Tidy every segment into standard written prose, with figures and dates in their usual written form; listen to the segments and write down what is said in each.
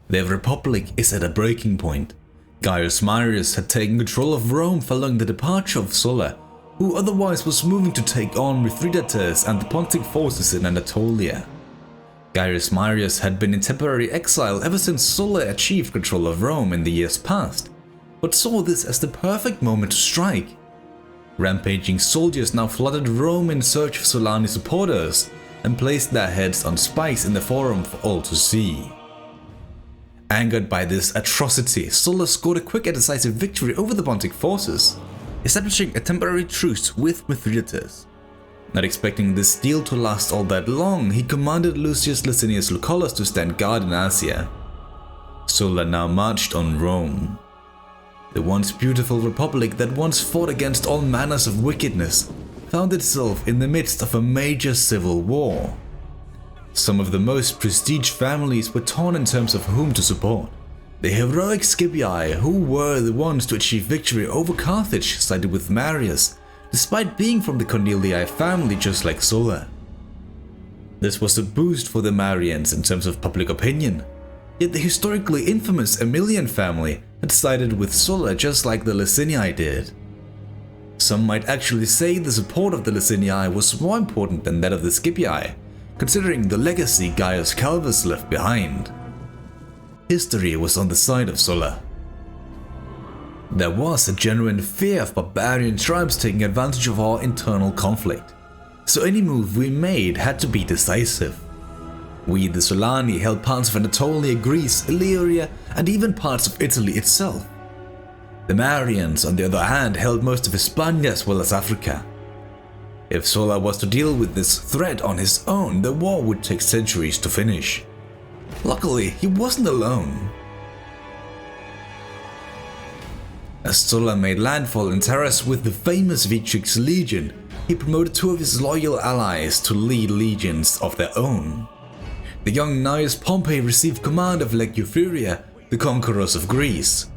The Republic is at a breaking point. Gauis Marius had taken control of Rome following the departure of Sulla, who otherwise was moving to take on Mithridates and the Pontic forces in Anatolia. Gauis Marius had been in temporary exile ever since Sulla achieved control of Rome in the years past, but saw this as the perfect moment to strike. Rampaging soldiers now flooded Rome in search of Sullani supporters and placed their heads on spikes in the forum for all to see. Angered by this atrocity, Sulla scored a quick and decisive victory over the Pontic forces, establishing a temporary truce with Mithridates. Not expecting this deal to last all that long, he commanded Lucius Licinius Lucullus to stand guard in Asia. Sulla now marched on Rome. The once beautiful republic that once fought against all manners of wickedness found itself in the midst of a major civil war. Some of the most prestiged families were torn in terms of whom to support. The heroic Scipii, who were the ones to achieve victory over Carthage, sided with Marius, despite being from the Cornelii family just like Sulla. This was a boost for the Marians in terms of public opinion, yet the historically infamous Aemilian family had sided with Sulla just like the Licinii did. Some might actually say the support of the Licinii was more important than that of the Scipii, considering the legacy Gaius Calvus left behind. History was on the side of Sulla. There was a genuine fear of barbarian tribes taking advantage of our internal conflict, so any move we made had to be decisive. We, the Sullani, held parts of Anatolia, Greece, Illyria, and even parts of Italy itself. The Marians, on the other hand, held most of Hispania as well as Africa. If Sulla was to deal with this threat on his own, the war would take centuries to finish. Luckily, he wasn't alone. As Sulla made landfall in Taras with the famous Vitrix Legion, he promoted two of his loyal allies to lead legions of their own. The young Gnaeus Pompey received command of Legio Furia, the conquerors of Greece,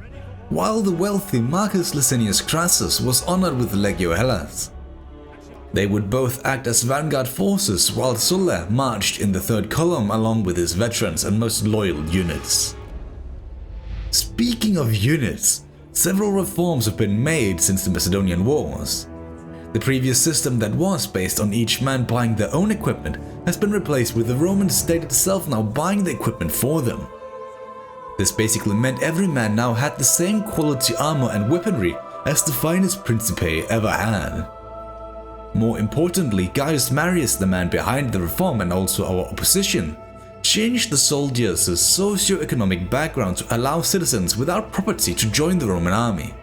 while the wealthy Marcus Licinius Crassus was honored with Legio Hellas. They would both act as vanguard forces while Sulla marched in the third column along with his veterans and most loyal units. Speaking of units, several reforms have been made since the Macedonian Wars. The previous system that was based on each man buying their own equipment has been replaced with the Roman state itself now buying the equipment for them. This basically meant every man now had the same quality armor and weaponry as the finest Principe ever had. More importantly, Gaius Marius, the man behind the reform and also our opposition, changed the soldiers' socio-economic background to allow citizens without property to join the Roman army.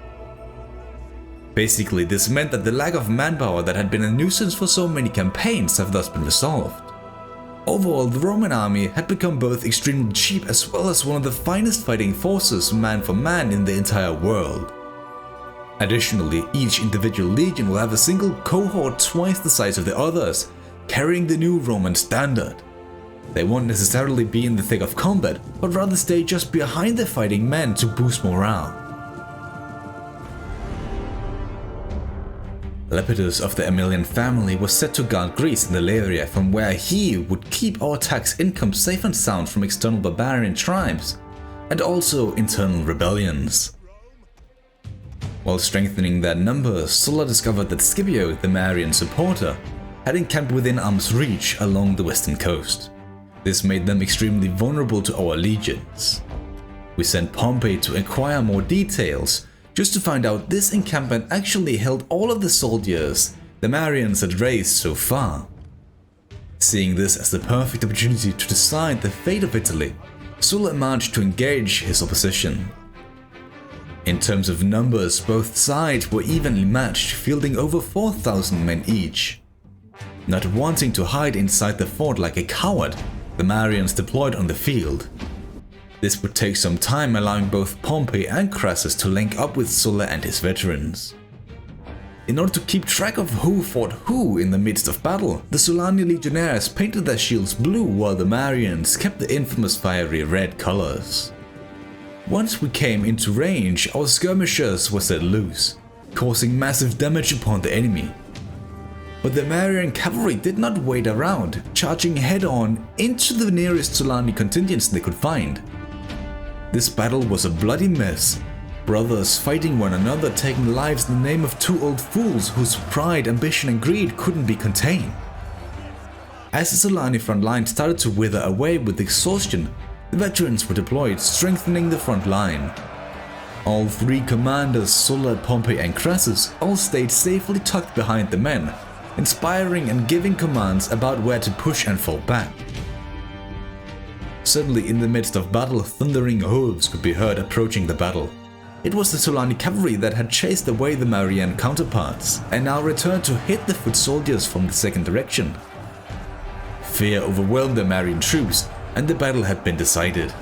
Basically, this meant that the lack of manpower that had been a nuisance for so many campaigns have thus been resolved. Overall, the Roman army had become both extremely cheap as well as one of the finest fighting forces man for man in the entire world. Additionally, each individual legion will have a single cohort twice the size of the others, carrying the new Roman standard. They won't necessarily be in the thick of combat, but rather stay just behind the fighting men to boost morale. Lepidus of the Aemilian family was set to guard Greece and Illyria, from where he would keep our tax income safe and sound from external barbarian tribes, and also internal rebellions. While strengthening their numbers, Sulla discovered that Scipio, the Marian supporter, had encamped within arm's reach along the western coast. This made them extremely vulnerable to our legions. We sent Pompey to acquire more details, just to find out this encampment actually held all of the soldiers the Marians had raised so far. Seeing this as the perfect opportunity to decide the fate of Italy, Sulla marched to engage his opposition. In terms of numbers, both sides were evenly matched, fielding over 4,000 men each. Not wanting to hide inside the fort like a coward, the Marians deployed on the field. This would take some time, allowing both Pompey and Crassus to link up with Sulla and his veterans. In order to keep track of who fought who in the midst of battle, the Sullani legionnaires painted their shields blue while the Marians kept the infamous fiery red colors. Once we came into range, our skirmishers were set loose, causing massive damage upon the enemy. But the Marian cavalry did not wait around, charging head-on into the nearest Sullani contingents they could find. This battle was a bloody mess, brothers fighting one another, taking lives in the name of two old fools whose pride, ambition and greed couldn't be contained. As the Solani front line started to wither away with exhaustion, the veterans were deployed, strengthening the front line. All three commanders, Sulla, Pompey and Crassus, all stayed safely tucked behind the men, inspiring and giving commands about where to push and fall back. Suddenly, in the midst of battle, thundering hooves could be heard approaching the battle. It was the Solani cavalry that had chased away the Marian counterparts, and now returned to hit the foot soldiers from the second direction. Fear overwhelmed the Marian troops, and the battle had been decided.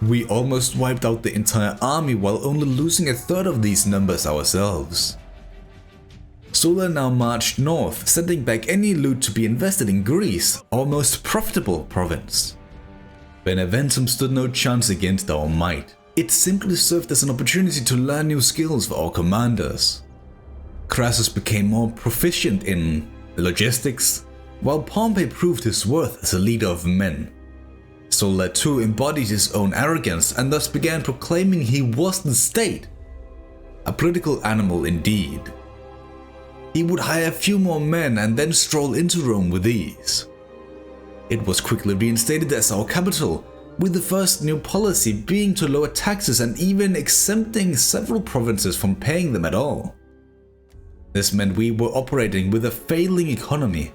We almost wiped out the entire army while only losing a third of these numbers ourselves. Sulla now marched north, sending back any loot to be invested in Greece, our most profitable province. Beneventum stood no chance against our might. It simply served as an opportunity to learn new skills for our commanders. Crassus became more proficient in logistics, while Pompey proved his worth as a leader of men. Sulla too embodied his own arrogance and thus began proclaiming he was the state. A political animal indeed. He would hire a few more men and then stroll into Rome with ease. It was quickly reinstated as our capital, with the first new policy being to lower taxes and even exempting several provinces from paying them at all. This meant we were operating with a failing economy,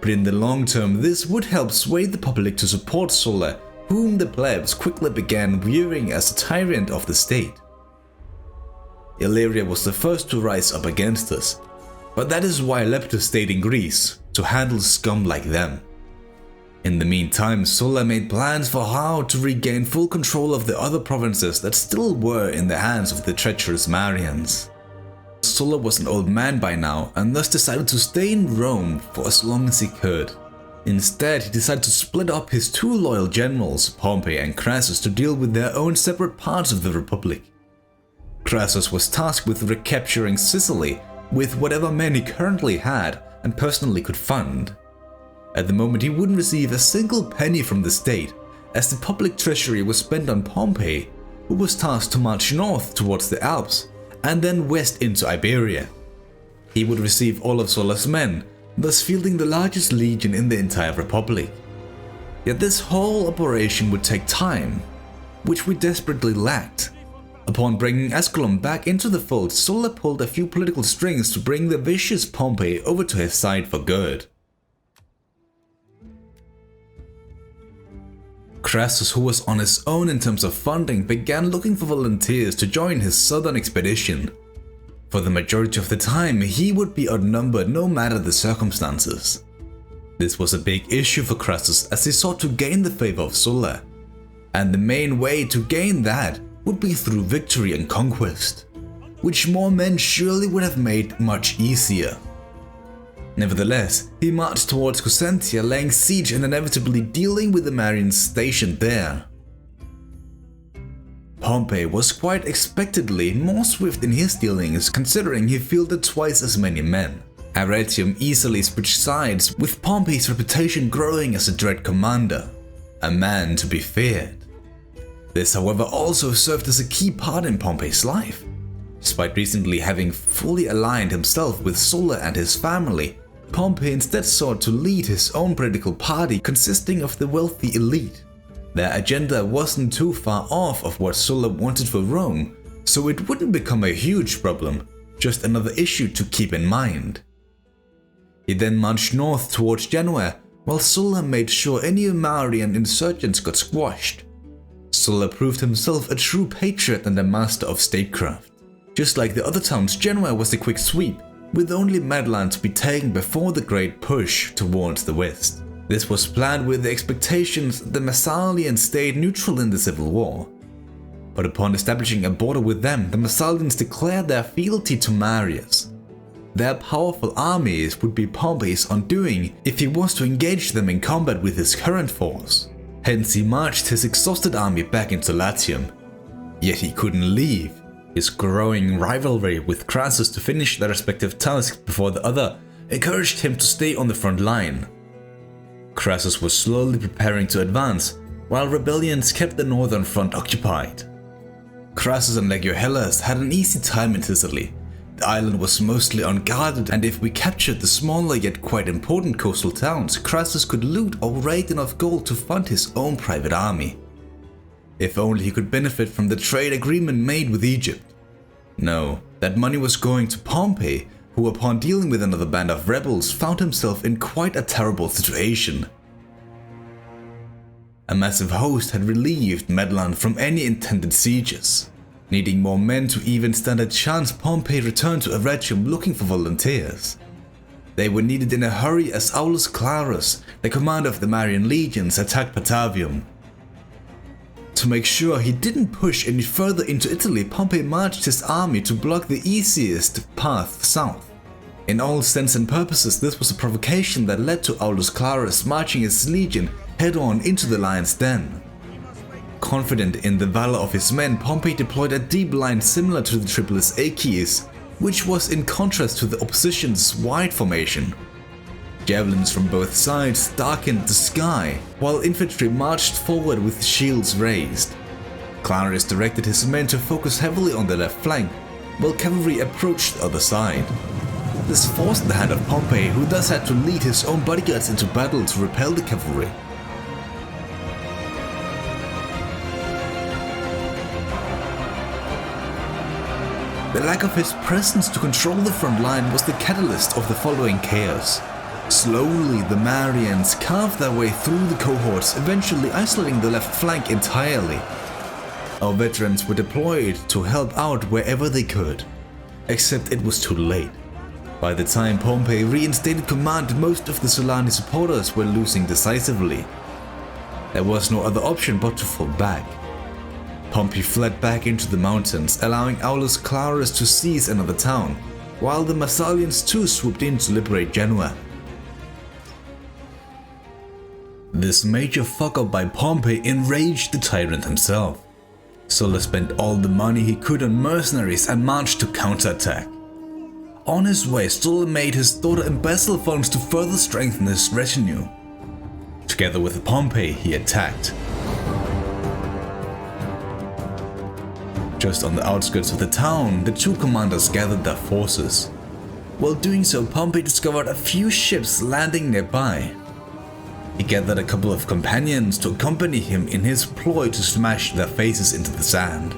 but in the long term this would help sway the public to support Sulla, whom the plebs quickly began viewing as a tyrant of the state. Illyria was the first to rise up against us, but that is why Leptus stayed in Greece, to handle scum like them. In the meantime, Sulla made plans for how to regain full control of the other provinces that still were in the hands of the treacherous Marians. Sulla was an old man by now and thus decided to stay in Rome for as long as he could. Instead, he decided to split up his two loyal generals, Pompey and Crassus, to deal with their own separate parts of the Republic. Crassus was tasked with recapturing Sicily with whatever men he currently had and personally could fund. At the moment he wouldn't receive a single penny from the state, as the public treasury was spent on Pompey, who was tasked to march north towards the Alps and then west into Iberia. He would receive all of Sulla's men, thus fielding the largest legion in the entire Republic. Yet this whole operation would take time, which we desperately lacked. Upon bringing Asculum back into the fold, Sulla pulled a few political strings to bring the vicious Pompey over to his side for good. Crassus, who was on his own in terms of funding, began looking for volunteers to join his southern expedition. For the majority of the time, he would be outnumbered no matter the circumstances. This was a big issue for Crassus as he sought to gain the favor of Sulla, and the main way to gain that would be through victory and conquest, which more men surely would have made much easier. Nevertheless, he marched towards Cosentia, laying siege and inevitably dealing with the Marians stationed there. Pompey was quite expectedly more swift in his dealings, considering he fielded twice as many men. Arretium easily switched sides, with Pompey's reputation growing as a dread commander, a man to be feared. This, however, also served as a key part in Pompey's life. Despite recently having fully aligned himself with Sulla and his family, Pompey instead sought to lead his own political party consisting of the wealthy elite. Their agenda wasn't too far off of what Sulla wanted for Rome, so it wouldn't become a huge problem, just another issue to keep in mind. He then marched north towards Genoa, while Sulla made sure any Marian insurgents got squashed. Sulla proved himself a true patriot and a master of statecraft. Just like the other towns, Genoa was a quick sweep, with only Medland to be taken before the great push towards the west. This was planned with the expectations that the Massalians stayed neutral in the civil war. But upon establishing a border with them, the Massalians declared their fealty to Marius. Their powerful armies would be Pompey's undoing if he was to engage them in combat with his current force. Hence he marched his exhausted army back into Latium. Yet he couldn't leave. His growing rivalry with Crassus to finish their respective tasks before the other encouraged him to stay on the front line. Crassus was slowly preparing to advance, while rebellions kept the northern front occupied. Crassus and Legio Hellas had an easy time in Sicily. The island was mostly unguarded, and if we captured the smaller yet quite important coastal towns, Crassus could loot or raid enough gold to fund his own private army. If only he could benefit from the trade agreement made with Egypt. No, that money was going to Pompey, who upon dealing with another band of rebels found himself in quite a terrible situation. A massive host had relieved Medland from any intended sieges. Needing more men to even stand a chance, Pompey returned to Arretium looking for volunteers. They were needed in a hurry as Aulus Clarus, the commander of the Marian legions, attacked Patavium. To make sure he didn't push any further into Italy, Pompey marched his army to block the easiest path south. In all intents and purposes, this was a provocation that led to Aulus Clarus marching his legion head-on into the lion's den. Confident in the valor of his men, Pompey deployed a deep line similar to the Triplice Achaeus, which was in contrast to the opposition's wide formation. Javelins from both sides darkened the sky, while infantry marched forward with shields raised. Clarus directed his men to focus heavily on the left flank, while cavalry approached the other side. This forced the hand of Pompey, who thus had to lead his own bodyguards into battle to repel the cavalry. The lack of his presence to control the front line was the catalyst of the following chaos. Slowly, the Marians carved their way through the cohorts, eventually isolating the left flank entirely. Our veterans were deployed to help out wherever they could, except it was too late. By the time Pompey reinstated command, most of the Sullani supporters were losing decisively. There was no other option but to fall back. Pompey fled back into the mountains, allowing Aulus Clarus to seize another town, while the Massalians too swooped in to liberate Genoa. This major fuck-up by Pompey enraged the tyrant himself. Sulla spent all the money he could on mercenaries and marched to counterattack. On his way, Sulla made his daughter embezzle funds to further strengthen his retinue. Together with Pompey, he attacked. Just on the outskirts of the town, the two commanders gathered their forces. While doing so, Pompey discovered a few ships landing nearby. He gathered a couple of companions to accompany him in his ploy to smash their faces into the sand.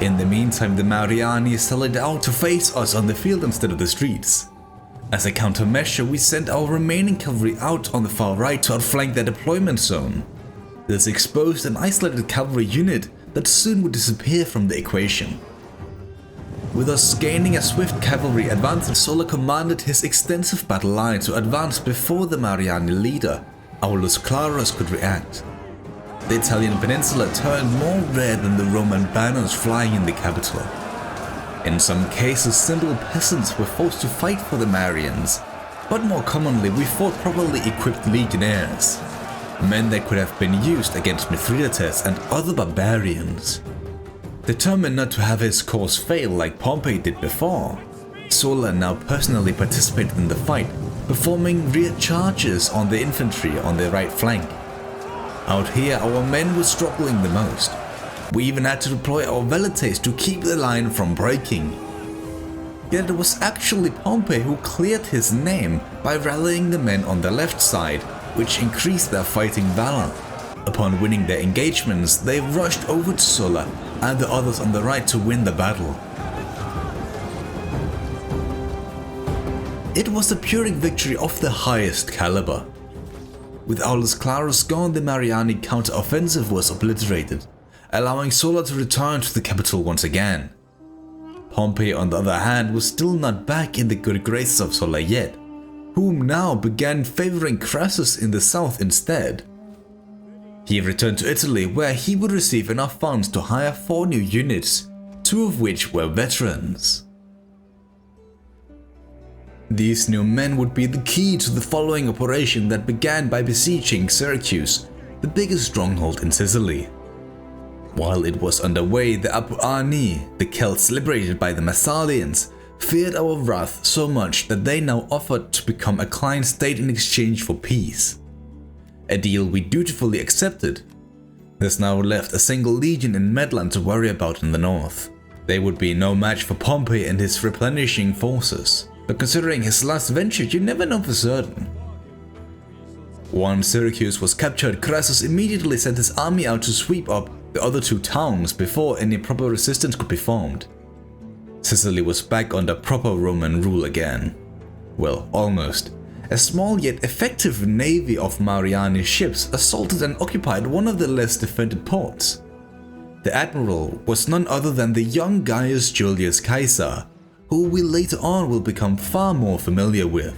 In the meantime, the Mariani sallied out to face us on the field instead of the streets. As a countermeasure, we sent our remaining cavalry out on the far right to outflank their deployment zone. This exposed an isolated cavalry unit that soon would disappear from the equation. With us gaining a swift cavalry advance, Sulla commanded his extensive battle line to advance before the Mariani leader, Aulus Clarus, could react. The Italian peninsula turned more red than the Roman banners flying in the capital. In some cases, simple peasants were forced to fight for the Marians, but more commonly we fought properly equipped legionnaires. Men that could have been used against Mithridates and other barbarians. Determined not to have his cause fail like Pompey did before, Sulla now personally participated in the fight, performing rear charges on the infantry on the right flank. Out here, our men were struggling the most. We even had to deploy our velites to keep the line from breaking. Yet it was actually Pompey who cleared his name by rallying the men on the left side, which increased their fighting valor. Upon winning their engagements, they rushed over to Sulla and the others on the right to win the battle. It was a Pyrrhic victory of the highest caliber. With Aulus Clarus gone, the Mariani counter-offensive was obliterated, allowing Sulla to return to the capital once again. Pompey, on the other hand, was still not back in the good graces of Sulla yet, whom now began favoring Crassus in the south instead. He returned to Italy, where he would receive enough funds to hire 4 new units, 2 of which were veterans. These new men would be the key to the following operation that began by besieging Syracuse, the biggest stronghold in Sicily. While it was underway, the Apuani, the Celts liberated by the Massalians, feared our wrath so much that they now offered to become a client state in exchange for peace. A deal we dutifully accepted. There's now left a single legion in Medland to worry about in the north. They would be no match for Pompey and his replenishing forces, but considering his last venture, you never know for certain. Once Syracuse was captured, Crassus immediately sent his army out to sweep up the other two towns before any proper resistance could be formed. Sicily was back under proper Roman rule again. Well, almost. A small yet effective navy of Mariani ships assaulted and occupied one of the less defended ports. The admiral was none other than the young Gaius Julius Caesar, who we later on will become far more familiar with.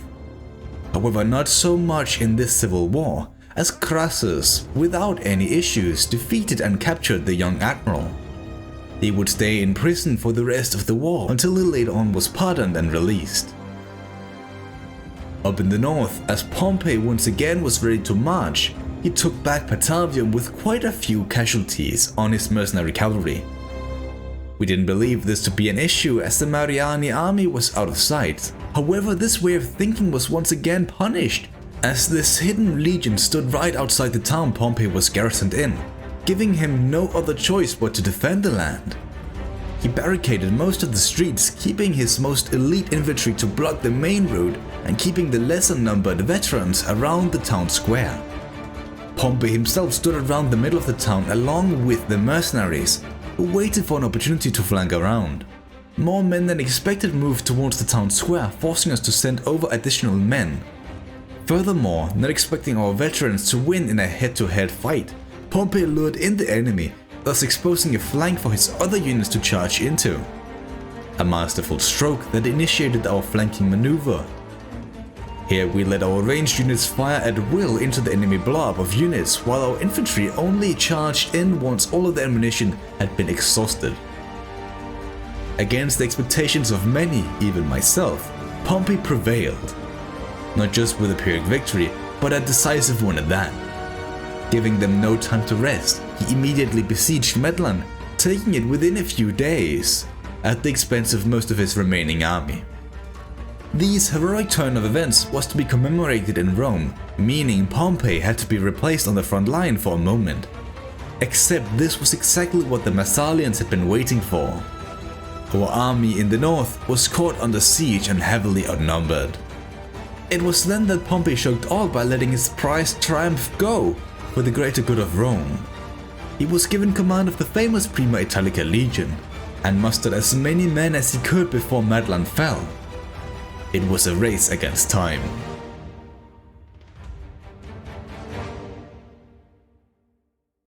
However, not so much in this civil war, as Crassus, without any issues, defeated and captured the young admiral. He would stay in prison for the rest of the war until he later on was pardoned and released. Up in the north, as Pompey once again was ready to march, he took back Patavium with quite a few casualties on his mercenary cavalry. We didn't believe this to be an issue as the Mariani army was out of sight. However, this way of thinking was once again punished, as this hidden legion stood right outside the town Pompey was garrisoned in, giving him no other choice but to defend the land. He barricaded most of the streets, keeping his most elite infantry to block the main road and keeping the lesser numbered veterans around the town square. Pompey himself stood around the middle of the town along with the mercenaries, who waited for an opportunity to flank around. More men than expected moved towards the town square, forcing us to send over additional men. Furthermore, not expecting our veterans to win in a head-to-head fight, Pompey lured in the enemy, thus exposing a flank for his other units to charge into. A masterful stroke that initiated our flanking maneuver. Here we let our ranged units fire at will into the enemy blob of units, while our infantry only charged in once all of the ammunition had been exhausted. Against the expectations of many, even myself, Pompey prevailed. Not just with a Pyrrhic victory, but a decisive one at that. Giving them no time to rest, he immediately besieged Medland, taking it within a few days, at the expense of most of his remaining army. This heroic turn of events was to be commemorated in Rome, meaning Pompey had to be replaced on the front line for a moment. Except this was exactly what the Massalians had been waiting for. Our army in the north was caught under siege and heavily outnumbered. It was then that Pompey shocked all by letting his prized triumph go for the greater good of Rome. He was given command of the famous Prima Italica Legion and mustered as many men as he could before Medland fell. It was a race against time.